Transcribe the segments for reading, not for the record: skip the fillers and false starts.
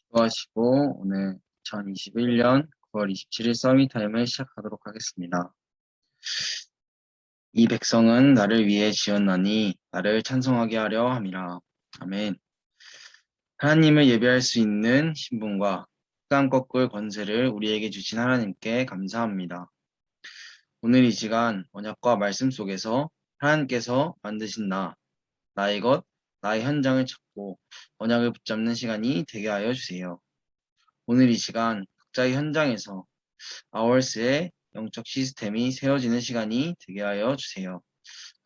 수고하시고 오늘 2021년 9월 27일 서밋타임을 시작하도록 하겠습니다. 이 백성은 나를 위해 지었나니 나를 찬송하게 하려 함이라. 아멘. 하나님을 예배할 수 있는 신분과 땅 꺾을 권세를 우리에게 주신 하나님께 감사합니다. 오늘 이 시간 언약과 말씀 속에서 하나님께서 만드신 나의 것, 나의 현장을 찾고 언약을 붙잡는 시간이 되게 하여 주세요. 오늘 이 시간 각자의 현장에서 아월스의 영적 시스템이 세워지는 시간이 되게 하여 주세요.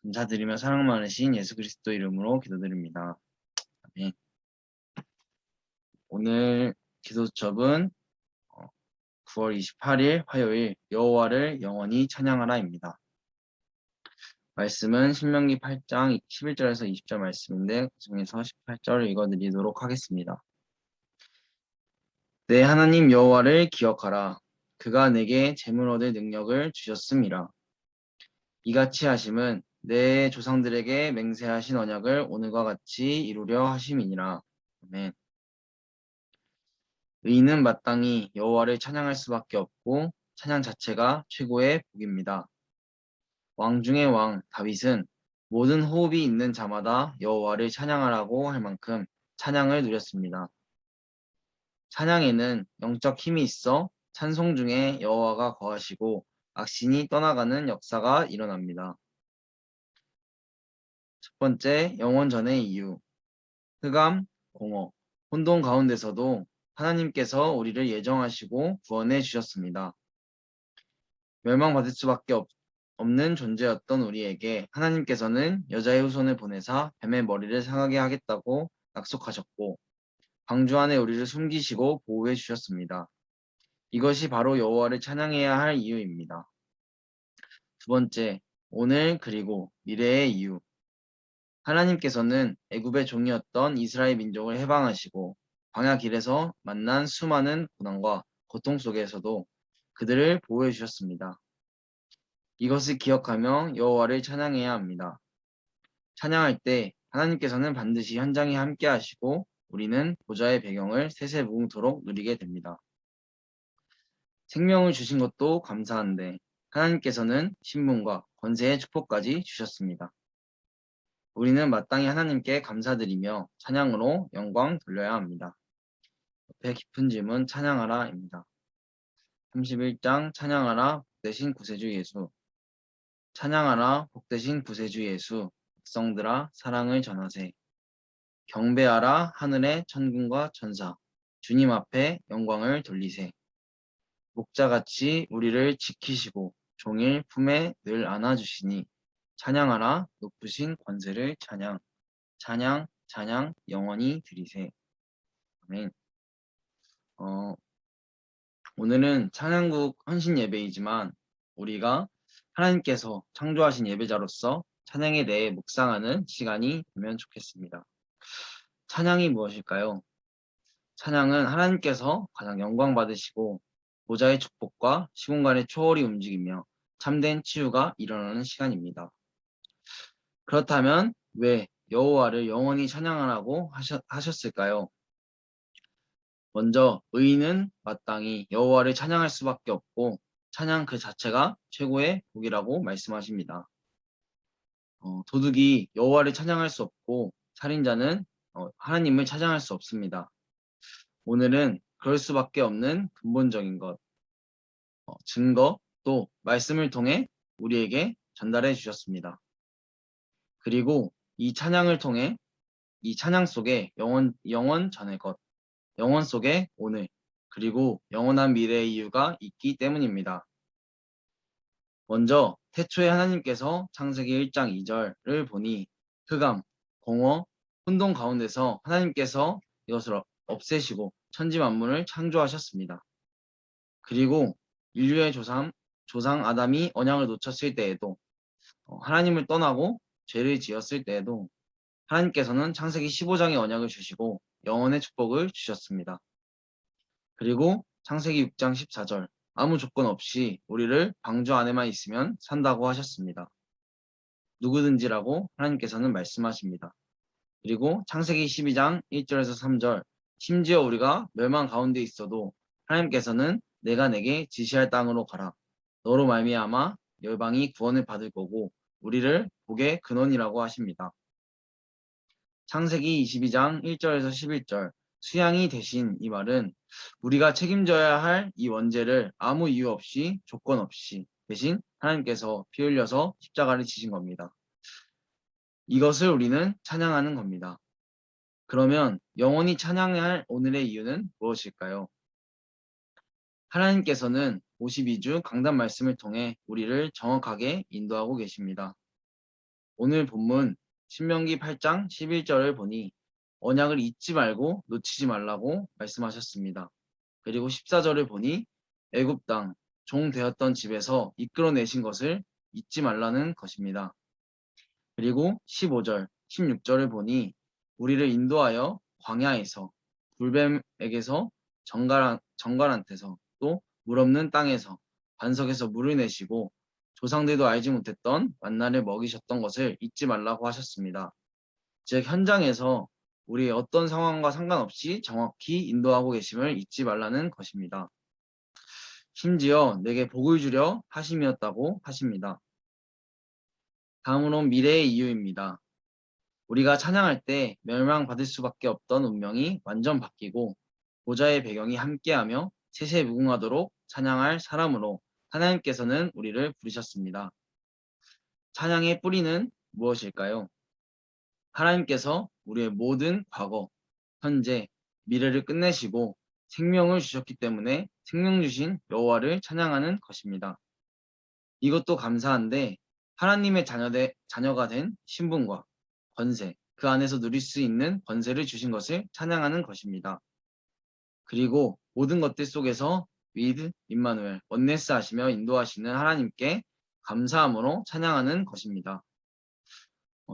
감사드리며 사랑 많으신 예수 그리스도 이름으로 기도드립니다. 아멘. 오늘 기도 수첩은 9월 28일 화요일 여호와를 영원히 찬양하라입니다. 말씀은 신명기 8장 11절에서 20절 말씀인데 그 중에서 18절을 읽어드리도록 하겠습니다. 내 하나님 여호와를 기억하라. 그가 내게 재물 얻을 능력을 주셨음이라. 이같이 하심은 내 조상들에게 맹세하신 언약을 오늘과 같이 이루려 하심이니라. 아멘. 의인은 마땅히 여호와를 찬양할 수밖에 없고 찬양 자체가 최고의 복입니다. 왕 중의 왕 다윗은 모든 호흡이 있는 자마다 여호와를 찬양하라고 할 만큼 찬양을 누렸습니다. 찬양에는 영적 힘이 있어 찬송 중에 여호와가 거하시고 악신이 떠나가는 역사가 일어납니다. 첫 번째, 영원 전의 이유. 흑암, 공허, 혼돈 가운데서도 하나님께서 우리를 예정하시고 구원해 주셨습니다. 멸망받을 수밖에 없는 존재였던 우리에게 하나님께서는 여자의 후손을 보내사 뱀의 머리를 상하게 하겠다고 약속하셨고 방주 안에 우리를 숨기시고 보호해 주셨습니다. 이것이 바로 여호와를 찬양해야 할 이유입니다. 두 번째, 오늘 그리고 미래의 이유. 하나님께서는 애굽의 종이었던 이스라엘 민족을 해방하시고 광야 길에서 만난 수많은 고난과 고통 속에서도 그들을 보호해 주셨습니다. 이것을 기억하며 여호와를 찬양해야 합니다. 찬양할 때 하나님께서는 반드시 현장에 함께 하시고 우리는 보좌의 배경을 세세무궁토록 누리게 됩니다. 생명을 주신 것도 감사한데 하나님께서는 신분과 권세의 축복까지 주셨습니다. 우리는 마땅히 하나님께 감사드리며 찬양으로 영광 돌려야 합니다. 옆에 깊은 질문 찬양하라입니다. 31장 찬양하라 복되신 구세주 예수. 찬양하라 복되신 구세주 예수. 백성들아 사랑을 전하세. 경배하라 하늘의 천군과 천사. 주님 앞에 영광을 돌리세. 목자같이 우리를 지키시고 종일 품에 늘 안아주시니 찬양하라 높으신 권세를 찬양. 찬양, 찬양, 영원히 드리세. 아멘. 오늘은 찬양국 헌신 예배이지만 우리가 하나님께서 창조하신 예배자로서 찬양에 대해 묵상하는 시간이 되면 좋겠습니다. 찬양이 무엇일까요? 찬양은 하나님께서 가장 영광 받으시고 보좌의 축복과 시공간의 초월이 움직이며 참된 치유가 일어나는 시간입니다. 그렇다면 왜 여호와를 영원히 찬양하라고 하셨을까요? 먼저 의인은 마땅히 여호와를 찬양할 수밖에 없고 찬양 그 자체가 최고의 복이라고 말씀하십니다. 도둑이 여호와를 찬양할 수 없고 살인자는 하나님을 찬양할 수 없습니다. 오늘은 그럴 수밖에 없는 근본적인 것, 증거 또 말씀을 통해 우리에게 전달해 주셨습니다. 그리고 이 찬양을 통해 이 찬양 속에 영원 전의 것, 영원 속에 오늘, 그리고 영원한 미래의 이유가 있기 때문입니다. 먼저 태초에 하나님께서 창세기 1장 2절을 보니 흑암, 공허, 혼돈 가운데서 하나님께서 이것을 없애시고 천지 만물을 창조하셨습니다. 그리고 인류의 조상 아담이 언약을 놓쳤을 때에도 하나님을 떠나고 죄를 지었을 때에도 하나님께서는 창세기 15장의 언약을 주시고 영원의 축복을 주셨습니다. 그리고 창세기 6장 14절 아무 조건 없이 우리를 방주 안에만 있으면 산다고 하셨습니다. 누구든지라고 하나님께서는 말씀하십니다. 그리고 창세기 12장 1절에서 3절 심지어 우리가 멸망 가운데 있어도 하나님께서는 내가 내게 지시할 땅으로 가라. 너로 말미암아 열방이 구원을 받을 거고 우리를 복의 근원이라고 하십니다. 창세기 22장 1절에서 11절 수양이 대신 이 말은 우리가 책임져야 할 이 원죄를 아무 이유 없이 조건 없이 대신 하나님께서 피 흘려서 십자가를 지신 겁니다. 이것을 우리는 찬양하는 겁니다. 그러면 영원히 찬양해야 할 오늘의 이유는 무엇일까요? 하나님께서는 52주 강단 말씀을 통해 우리를 정확하게 인도하고 계십니다. 오늘 본문 신명기 8장 11절을 보니 언약을 잊지 말고 놓치지 말라고 말씀하셨습니다. 그리고 14절을 보니 애굽 땅 종 되었던 집에서 이끌어내신 것을 잊지 말라는 것입니다. 그리고 15절, 16절을 보니 우리를 인도하여 광야에서 불뱀에게서 정갈한테서 또 물 없는 땅에서 반석에서 물을 내시고 조상들도 알지 못했던 만나를 먹이셨던 것을 잊지 말라고 하셨습니다. 즉 현장에서 우리의 어떤 상황과 상관없이 정확히 인도하고 계심을 잊지 말라는 것입니다. 심지어 내게 복을 주려 하심이었다고 하십니다. 다음으로 미래의 이유입니다. 우리가 찬양할 때 멸망받을 수밖에 없던 운명이 완전 바뀌고 보좌의 배경이 함께하며 세세 무궁하도록 찬양할 사람으로 하나님께서는 우리를 부르셨습니다. 찬양의 뿌리는 무엇일까요? 하나님께서 우리의 모든 과거, 현재, 미래를 끝내시고 생명을 주셨기 때문에 생명 주신 여호와를 찬양하는 것입니다. 이것도 감사한데 하나님의 자녀가 된 신분과 권세, 그 안에서 누릴 수 있는 권세를 주신 것을 찬양하는 것입니다. 그리고 모든 것들 속에서 with 임마누엘, 원네스 하시며 인도하시는 하나님께 감사함으로 찬양하는 것입니다.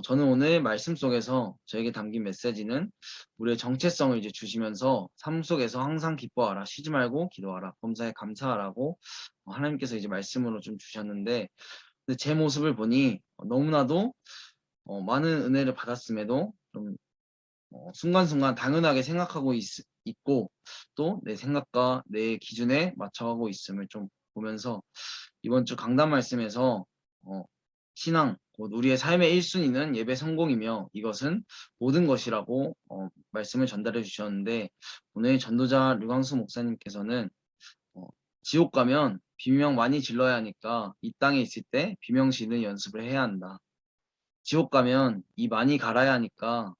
저는 오늘 말씀 속에서 저에게 담긴 메시지는 우리의 정체성을 이제 주시면서 삶 속에서 항상 기뻐하라, 쉬지 말고 기도하라, 범사에 감사하라고 하나님께서 이제 말씀으로 좀 주셨는데 제 모습을 보니 너무나도 많은 은혜를 받았음에도 좀 순간순간 당연하게 생각하고 있고 또 내 생각과 내 기준에 맞춰가고 있음을 좀 보면서 이번 주 강단 말씀에서 신앙, 곧 우리의 삶의 1순위는 예배 성공이며 이것은 모든 것이라고 말씀을 전달해 주셨는데 오늘 전도자 류광수 목사님께서는 지옥 가면 비명 많이 질러야 하니까 이 땅에 있을 때 비명 지르는 연습을 해야 한다. 지옥 가면 이 많이 갈아야 하니까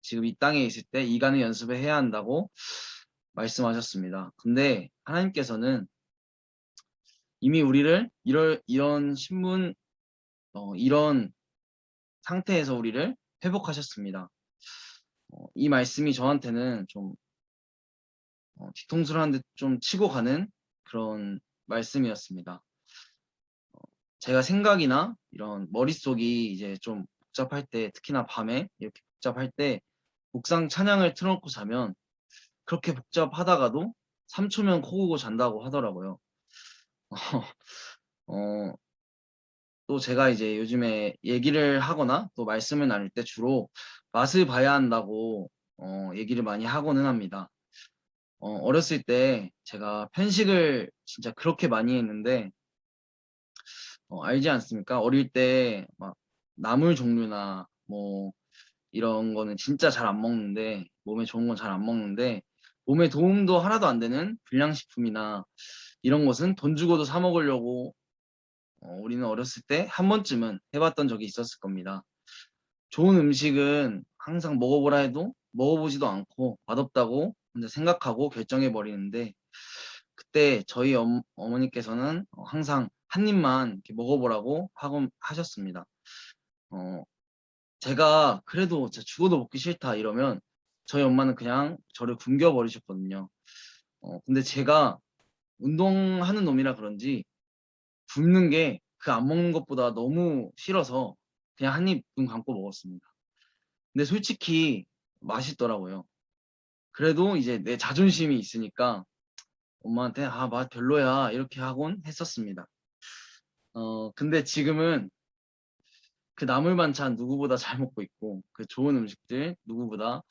지금 이 땅에 있을 때 이 가는 연습을 해야 한다고 말씀하셨습니다. 근데 하나님께서는 이미 우리를 이런 신분, 이런 상태에서 우리를 회복하셨습니다. 이 말씀이 저한테는 좀 뒤통수를 한 대 좀 치고 가는 그런 말씀이었습니다. 제가 생각이나 이런 머릿속이 이제 좀 복잡할 때, 특히나 밤에 이렇게 복잡할 때 묵상 찬양을 틀어놓고 자면 그렇게 복잡하다가도 3초면 코 고고 잔다고 하더라고요. 어, 또 제가 이제 요즘에 얘기를 하거나 또 말씀을 나눌 때 주로 맛을 봐야 한다고 얘기를 많이 하고는 합니다. 어렸을 때 제가 편식을 진짜 그렇게 많이 했는데 알지 않습니까? 어릴 때 막 나물 종류나 뭐 이런 거는 진짜 잘 안 먹는데 몸에 좋은 건 잘 안 먹는데 몸에 도움도 하나도 안 되는 불량식품이나 이런 것은 돈 주고도 사 먹으려고 우리는 어렸을 때 한 번쯤은 해봤던 적이 있었을 겁니다. 좋은 음식은 항상 먹어보라 해도 먹어보지도 않고 맛없다고 혼자 생각하고 결정해 버리는데 그때 저희 어머니께서는 항상 한 입만 이렇게 먹어보라고 하셨습니다. 어, 제가 그래도 진짜 죽어도 먹기 싫다 이러면 저희 엄마는 그냥 저를 굶겨 버리셨거든요. 근데 제가 운동하는 놈이라 그런지 굶는 게 그 안 먹는 것보다 너무 싫어서 그냥 한 입 눈 감고 먹었습니다. 근데 솔직히 맛있더라고요. 그래도 이제 내 자존심이 있으니까 엄마한테 맛 별로야 이렇게 하곤 했었습니다. 근데 지금은 그 나물 반찬 누구보다 잘 먹고 있고 그 좋은 음식들 누구보다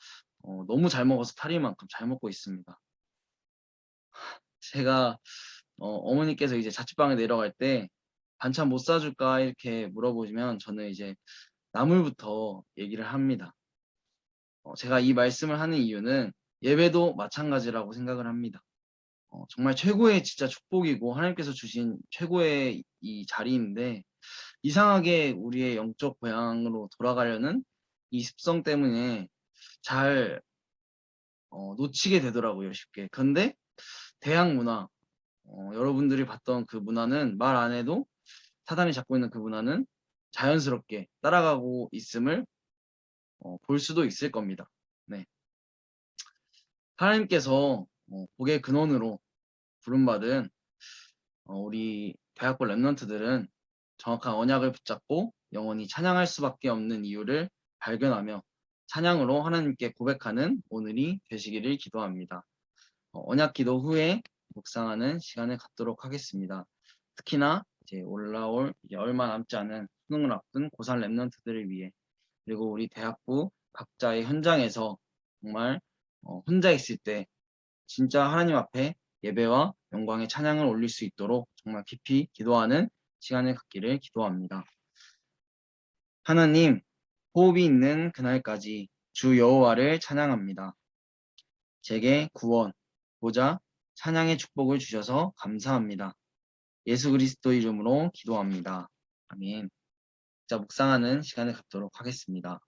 너무 잘 먹어서 탈일 만큼 잘 먹고 있습니다. 제가 어머니께서 이제 자취방에 내려갈 때 반찬 못 사줄까 이렇게 물어보시면 저는 이제 나물부터 얘기를 합니다. 제가 이 말씀을 하는 이유는 예배도 마찬가지라고 생각을 합니다. 정말 최고의 진짜 축복이고 하나님께서 주신 최고의 이 자리인데 이상하게 우리의 영적 고향으로 돌아가려는 이 습성 때문에 잘 놓치게 되더라고요, 쉽게. 근데 대학 문화, 여러분들이 봤던 그 문화는 말 안 해도 사단이 잡고 있는 그 문화는 자연스럽게 따라가고 있음을 볼 수도 있을 겁니다. 네. 하나님께서 복의 근원으로 부름받은 우리 대학교 랩런트들은 정확한 언약을 붙잡고 영원히 찬양할 수밖에 없는 이유를 발견하며 찬양으로 하나님께 고백하는 오늘이 되시기를 기도합니다. 언약 기도 후에 묵상하는 시간을 갖도록 하겠습니다. 특히나 이제 올라올 이제 얼마 남지 않은 수능을 앞둔 고3 랩런트들을 위해 그리고 우리 대학부 각자의 현장에서 정말 혼자 있을 때 진짜 하나님 앞에 예배와 영광의 찬양을 올릴 수 있도록 정말 깊이 기도하는 시간을 갖기를 기도합니다. 하나님, 호흡이 있는 그날까지 주 여호와를 찬양합니다. 제게 구원, 보좌, 찬양의 축복을 주셔서 감사합니다. 예수 그리스도 이름으로 기도합니다. 아멘. 자, 묵상하는 시간을 갖도록 하겠습니다.